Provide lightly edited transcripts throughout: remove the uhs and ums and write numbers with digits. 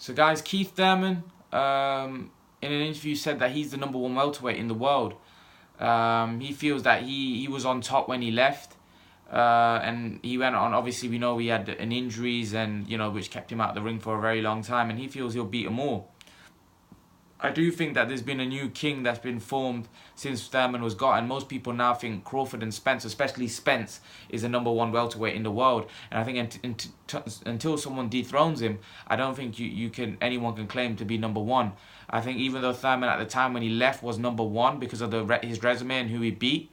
So guys, Keith Thurman, in an interview, said that he's the #1 welterweight in the world. He feels that he was on top when he left, and he went on. Obviously, we know he had an injuries, and which kept him out of the ring for a very long time. And he feels he'll beat them all. I do think that there's been a new king that's been formed since Thurman was got, and most people now think Crawford and Spence, especially Spence, is the #1 welterweight in the world. And I think until someone dethrones him, I don't think anyone can claim to be #1. I think even though Thurman at the time when he left was #1 because of his resume and who he beat,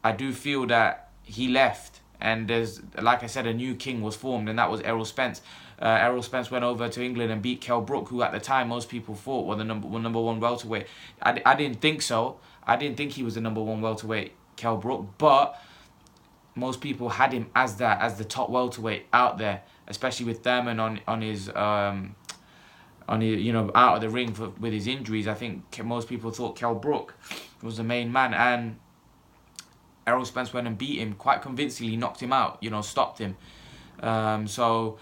I do feel that he left. And there's, like I said, a new king was formed, and that was Errol Spence. Errol Spence went over to England and beat Kell Brook, who at the time most people thought was the #1 welterweight. I didn't think so. I didn't think he was the #1 welterweight, Kell Brook, but most people had him as the top welterweight out there, especially with Thurman on his out of the ring with his injuries. I think most people thought Kell Brook was the main man, and Errol Spence went and beat him quite convincingly, knocked him out, stopped him. So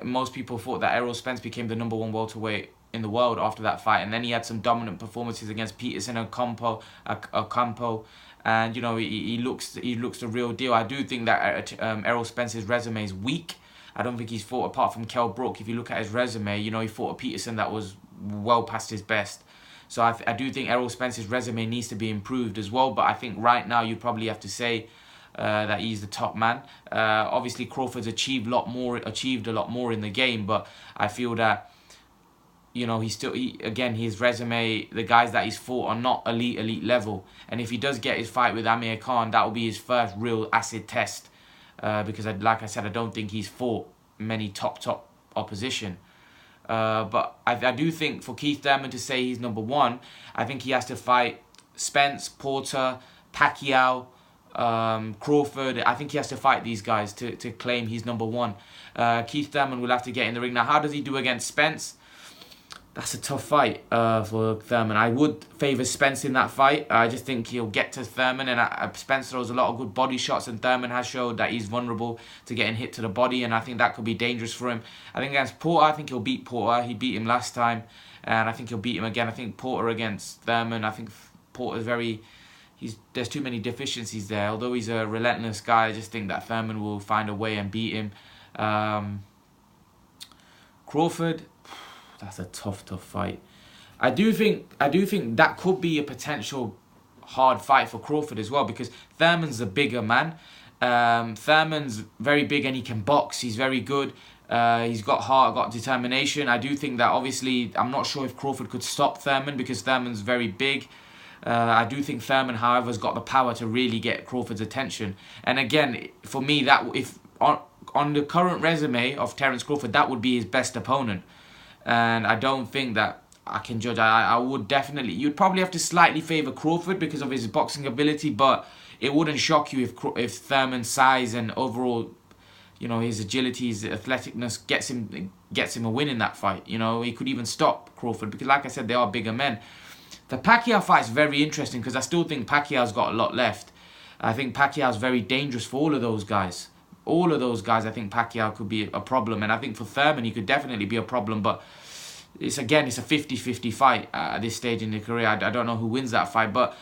most people thought that Errol Spence became the #1 welterweight in the world after that fight, and then he had some dominant performances against Peterson and Ocampo, and he looks the real deal. I do think that Errol Spence's resume is weak. I don't think he's fought, apart from Kell Brook. If you look at his resume, he fought a Peterson that was well past his best. So I do think Errol Spence's resume needs to be improved as well. But I think right now you probably have to say that he's the top man. Obviously Crawford's achieved a lot more in the game, but I feel that again, his resume, the guys that he's fought are not elite level. And if he does get his fight with Amir Khan, that will be his first real acid test. Because like I said, I don't think he's fought many top opposition. But I do think for Keith Thurman to say he's #1, I think he has to fight Spence, Porter, Pacquiao, Crawford. I think he has to fight these guys to claim he's #1. Keith Thurman will have to get in the ring. Now, how does he do against Spence? That's a tough fight for Thurman. I would favour Spence in that fight. I just think he'll get to Thurman, and Spence throws a lot of good body shots, and Thurman has showed that he's vulnerable to getting hit to the body, and I think that could be dangerous for him. I think against Porter, I think he'll beat Porter. He beat him last time, and I think he'll beat him again. I think Porter against Thurman, I think Porter's there's too many deficiencies there. Although he's a relentless guy, I just think that Thurman will find a way and beat him. Crawford, that's a tough fight. I do think that could be a potential hard fight for Crawford as well, because Thurman's a bigger man. Thurman's very big and he can box. He's very good. He's got heart, got determination. I do think that obviously, I'm not sure if Crawford could stop Thurman because Thurman's very big. I do think Thurman, however, has got the power to really get Crawford's attention. And again, for me, that if on the current resume of Terence Crawford, that would be his best opponent. And I don't think that I can judge. I would definitely... You'd probably have to slightly favour Crawford because of his boxing ability, but it wouldn't shock you if Thurman's size and overall, his agility, his athleticness gets him a win in that fight. He could even stop Crawford because, like I said, they are bigger men. The Pacquiao fight is very interesting because I still think Pacquiao's got a lot left. I think Pacquiao's very dangerous for all of those guys. All of those guys, I think Pacquiao could be a problem. And I think for Thurman, he could definitely be a problem. But it's a 50-50 fight at this stage in the career. I don't know who wins that fight. But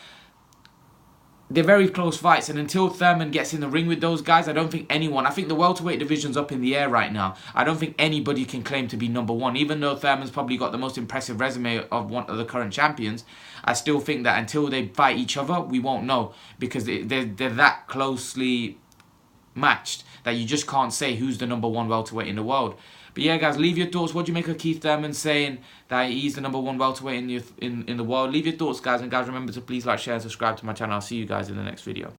they're very close fights. And until Thurman gets in the ring with those guys, I don't think anyone... I think the welterweight division's up in the air right now. I don't think anybody can claim to be #1. Even though Thurman's probably got the most impressive resume of one of the current champions, I still think that until they fight each other, we won't know. Because they're that closely matched that you just can't say who's the #1 welterweight in the world. But yeah, guys, leave your thoughts. What do you make of Keith Thurman saying that he's the #1 welterweight in the world? Leave your thoughts, guys. And guys, remember to please like, share, and subscribe to my channel. I'll see you guys in the next video.